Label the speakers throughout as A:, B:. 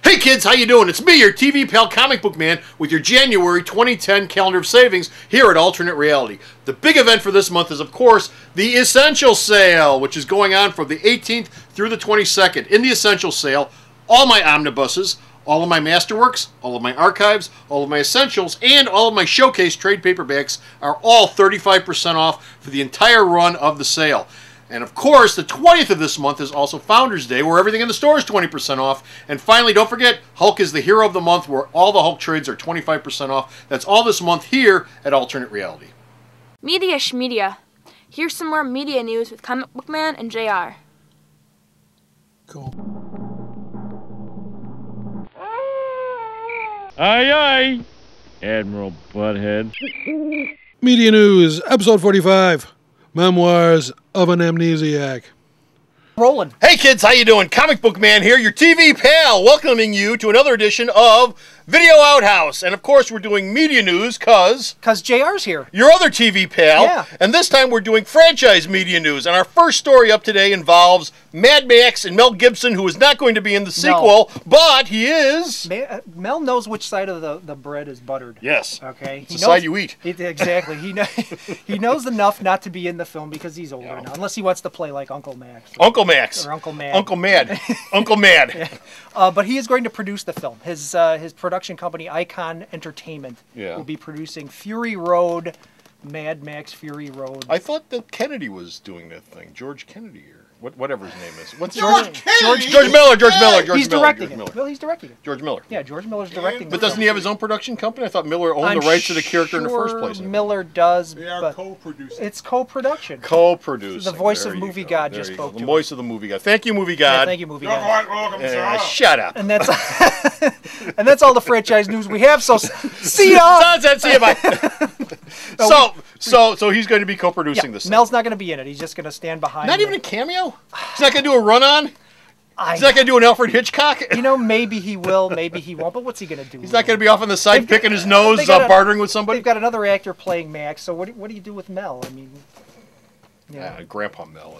A: Hey kids, how you doing? It's me, your TV pal Comic Book Man, with your January 2010 calendar of savings here at Alternate Reality. The big event for this month is, of course, the Essential Sale, which is going on from the 18th through the 22nd. In the Essential Sale, all my omnibuses, all of my masterworks, all of my archives, all of my essentials, and all of my showcase trade paperbacks are all 35% off for the entire run of the sale. And of course, the 20th of this month is also Founders Day, where everything in the store is 20% off. And finally, don't forget, Hulk is the hero of the month, where all the Hulk trades are 25% off. That's all this month here at Alternate Reality.
B: Media Schmedia. Here's some more media news with Comic Book Man and JR.
C: Cool.
D: Aye, aye, Admiral Butthead.
C: Media News, Episode 45, Memoirs of an Amnesiac.
E: Rolling.
A: Hey kids, how you doing? Comic Book Man here, your TV pal, welcoming you to another edition of Video Outhouse. And of course, we're doing media news because
E: JR's here.
A: Your other TV pal.
E: Yeah.
A: And this time we're doing franchise media news. And our first story up today involves Mad Max and Mel Gibson, who is not going to be in the sequel, but he is...
E: Mel knows which side of the bread is buttered.
A: Yes.
E: Okay.
A: It's the side you eat.
E: Exactly. He knows enough not to be in the film because he's older now, unless he wants to play like Uncle Max.
A: Uncle Max.
E: Or Uncle Mad.
A: Uncle Mad. Uncle Mad.
E: Yeah. But he is going to produce the film. His production company, Icon Entertainment, will be producing Fury Road, Mad Max Fury Road.
A: I thought that Kennedy was doing that thing. George Kennedy or whatever his name is. What's
E: George
A: Miller.
E: He's directing it. Well, he's directing it.
A: George Miller.
E: Yeah, George Miller's directing it.
A: But doesn't he have his own production company? I thought Miller owned the rights to the character in the first place.
E: Miller does.
F: They are co-producing.
E: It's co-production.
A: Co-producing.
E: The voice of Movie God just spoke to
A: The voice of the Movie God. Thank you, Movie God.
E: Yeah, thank you, Movie God.
F: Quite welcome, sir.
A: Shut up.
E: And that's and that's all the franchise news we have. So see ya.
A: See ya. Bye. So he's going to be co-producing this.
E: Mel's not going to be in it. He's just going to stand behind.
A: Not even a cameo. He's not going to do a run-on. He's not going to do an Alfred Hitchcock.
E: You know, maybe he will, maybe he won't. But what's he going to do?
A: He's not going to be off on the side picking his nose, bartering with somebody.
E: They've got another actor playing Max. So what do you do with Mel? I mean,
A: Grandpa Mel.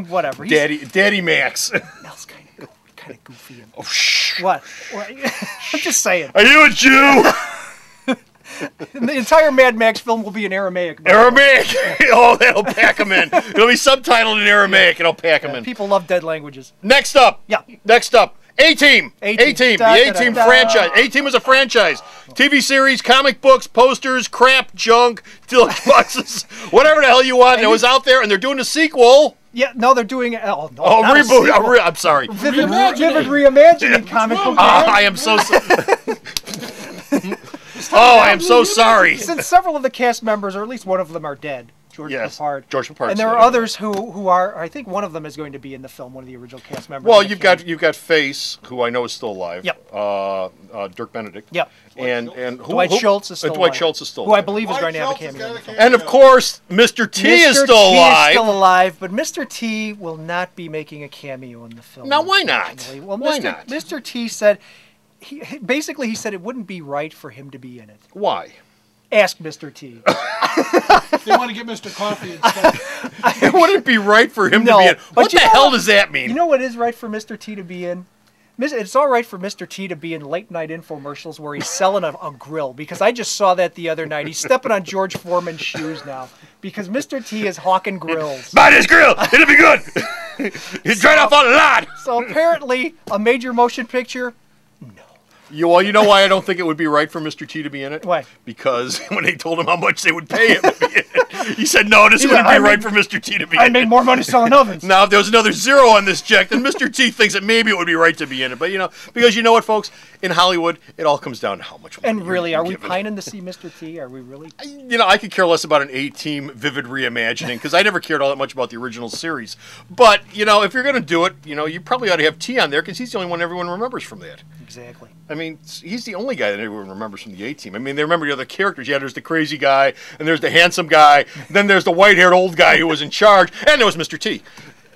E: Whatever.
A: Daddy Max.
E: Mel's kind of goofy.
A: Oh shh.
E: What? I'm just saying.
A: Are you a Jew?
E: The entire Mad Max film will be in Aramaic.
A: Aramaic! Oh, that'll pack him in. It'll be subtitled in Aramaic, and it'll pack him in.
E: People love dead languages.
A: Next up. A-Team. A-Team. The A-Team franchise. A-Team is a franchise. TV series, comic books, posters, crap, junk, deluxe boxes, whatever the hell you want. It was out there, and they're doing a sequel.
E: Yeah, no, they're doing it.
A: Reboot. I'm sorry.
E: Vivid reimagining comic book.
A: I am so sorry. I am so sorry.
E: Since several of the cast members, or at least one of them, are dead. George Papard. And there are others who are. I think one of them is going to be in the film. One of the original cast members.
A: Well, you've got Face, who I know is still alive.
E: Yep.
A: Dirk Benedict.
E: Yep.
A: And
E: Dwight Schultz is still alive.
A: Dwight Schultz is still alive.
E: Who I believe is going to have a cameo.
A: And of course, Mr. T is still alive.
E: Mr. T is still alive, but Mr. T will not be making a cameo in the film.
A: Now, why not?
E: Well,
A: why not?
E: Mr. T said. He said it wouldn't be right for him to be in it.
A: Why?
E: Ask Mr. T.
F: They want to get Mr. Coffee instead.
A: It wouldn't be right for him to be in. What the hell does that mean?
E: You know what is right for Mr. T to be in? It's all right for Mr. T to be in late night infomercials where he's selling a grill, because I just saw that the other night. He's stepping on George Foreman's shoes now because Mr. T is hawking grills.
A: Buy this grill. It'll be good. He's dried off a lot.
E: So apparently a major motion picture.
A: Well, you know why I don't think it would be right for Mr. T to be in it?
E: Why?
A: Because when they told him how much they would pay him to be in it, he said, no, this wouldn't be right for Mr. T to be in it.
E: I made more money selling ovens.
A: Now, if there was another zero on this check, then Mr. T thinks that maybe it would be right to be in it. But, because you know what, folks? In Hollywood, it all comes down to how much money.
E: And really, are we pining to see Mr. T? Are we really?
A: I could care less about an A-Team vivid reimagining, because I never cared all that much about the original series. But, if you're going to do it, you probably ought to have T on there, because he's the only one everyone remembers from that.
E: Exactly.
A: I mean, he's the only guy that everyone remembers from the A-Team. I mean, they remember the other characters. Yeah, there's the crazy guy, and there's the handsome guy, then there's the white-haired old guy who was in charge, and there was Mr. T.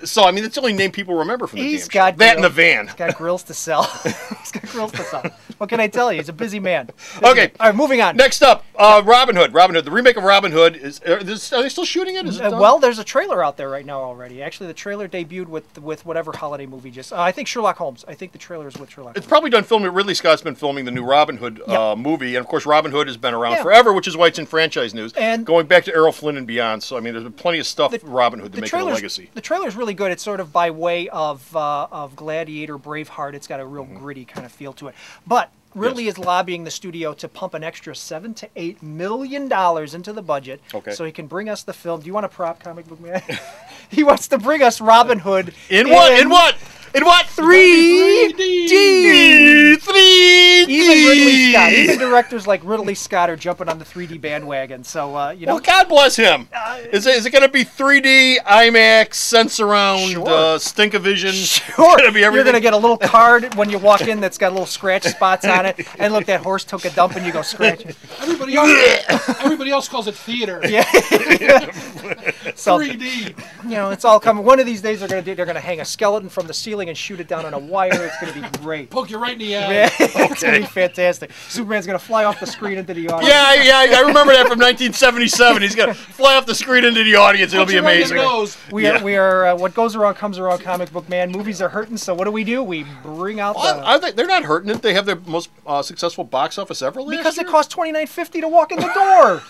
A: So, I mean, that's the only name people remember from the
E: He's
A: damn
E: got
A: show. That and the
E: grills.
A: van.
E: He's got grills to sell. He's got grills to sell. What can I tell you? He's a busy man.
A: Okay.
E: All right, moving on.
A: Next up, Robin Hood. Robin Hood. The remake of Robin Hood. Are they still shooting it? Is it done?
E: Well, there's a trailer out there right now already. Actually, the trailer debuted with whatever holiday movie just. I think Sherlock Holmes. I think the trailer is with Sherlock
A: It's
E: Holmes.
A: probably done filming. Ridley Scott's been filming the new Robin Hood
E: Yep.
A: movie. And, of course, Robin Hood has been around
E: Yeah.
A: forever, which is why it's in franchise news.
E: And-
A: going back to Errol Flynn and beyond. So, I mean, there's been plenty of stuff for Robin Hood to make it a legacy.
E: The trailer's really good. It's sort of by way of Gladiator, Braveheart. It's got a real gritty kind of feel to it. But Ridley is lobbying the studio to pump an extra $7 to $8 million into the budget, so he can bring us the film. Do you want a prop, comic book man? He wants to bring us Robin Hood
A: In what?
E: 3D.
A: 3D.
E: Even Ridley Scott, even directors like Ridley Scott are jumping on the 3D bandwagon. So you know,
A: Well, God bless him. Is it going to be 3D, IMAX, Sense-Around,
E: Sure.
A: Stink-O-Vision?
E: Sure.
A: Gonna be
E: You're
A: everything?
E: going to get a little card when you walk in that's got little scratch spots on it. And look, that horse took a dump and you go scratch it.
F: Everybody else calls it theater.
E: Yeah. So,
F: 3D.
E: you know, it's all coming. One of these days they're going to hang a skeleton from the ceiling and shoot it down on a wire. It's going to be great.
F: Poke you right in the eye.
E: Yeah, it's going to be fantastic. Superman's going to fly off the screen into the audience.
A: Yeah, I remember that from 1977. He's going to fly off the screen into the audience. It'll
F: Punch
A: be
F: you right in
A: amazing.
F: the nose.
E: We are what goes around comes around, comic book man. Movies are hurting, so what do? We bring out the...
A: They're not hurting it. They have their most successful box office ever last
E: Because
A: year.
E: it costs $29.50 to walk in the door.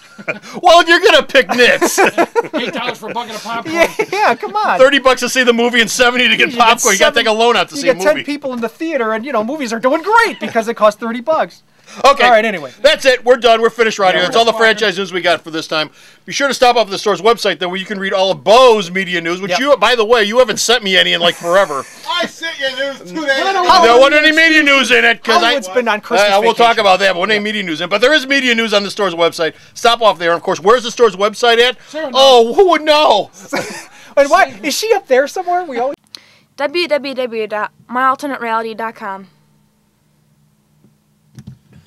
A: Well, you're going to pick nits.
F: $8 for a bucket of popcorn.
E: Yeah, come on.
A: $30 to see the movie and $70 to get popcorn. You got to take a loan out to see a
E: You get 10
A: movie.
E: people in the theater, and, you know, movies are doing great because it costs $30.
A: Okay.
E: All right, anyway.
A: That's it. We're done. We're finished right here.
E: we're
A: That's all the
E: just walking.
A: franchise news we got for this time. Be sure to stop off at the store's website, though, where you can read all of Bo's media news, which you, by the way, you haven't sent me any in like forever.
G: I sent you news 2 days
A: There
G: ago.
A: wasn't any media news in it.
E: Hollywood's been on Christmas
A: We'll talk
E: vacation.
A: about that, but wasn't any media news in. But there is media news on the store's website. Stop off there. And, of course, where's the store's website at?
F: Sarah, no.
A: Oh, who would know?
E: And why is she up there somewhere? We always
B: www.myalternatereality.com.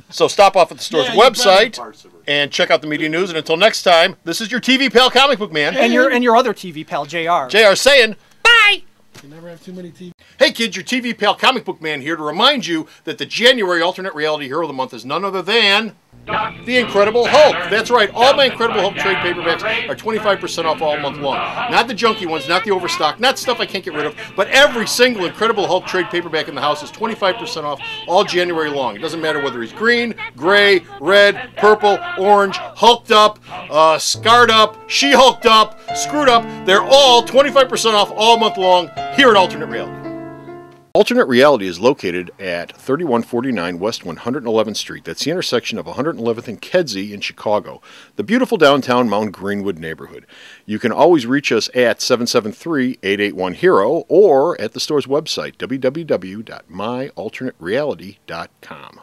A: So stop off at the store's
F: Yeah, you
A: website
F: better.
A: and check out the media news. And until next time, this is your TV pal, Comic Book Man.
E: and your other TV pal, JR.
A: JR saying, bye!
F: You never have too many TV.
A: Hey kids, your TV pal Comic Book Man here to remind you that the January Alternate Reality Hero of the Month is none other than The Incredible Hulk. That's right, all my Incredible Hulk trade paperbacks are 25% off all month long. Not the junky ones, not the overstock, not stuff I can't get rid of, but every single Incredible Hulk trade paperback in the house is 25% off all January long. It doesn't matter whether he's green, gray, red, purple, orange, hulked up, scarred up, she-hulked up, screwed up. They're all 25% off all month long here at Alternate Reality. Alternate Reality is located at 3149 West 111th Street. That's the intersection of 111th and Kedzie in Chicago, the beautiful downtown Mount Greenwood neighborhood. You can always reach us at 773-881-HERO or at the store's website, www.myalternatereality.com.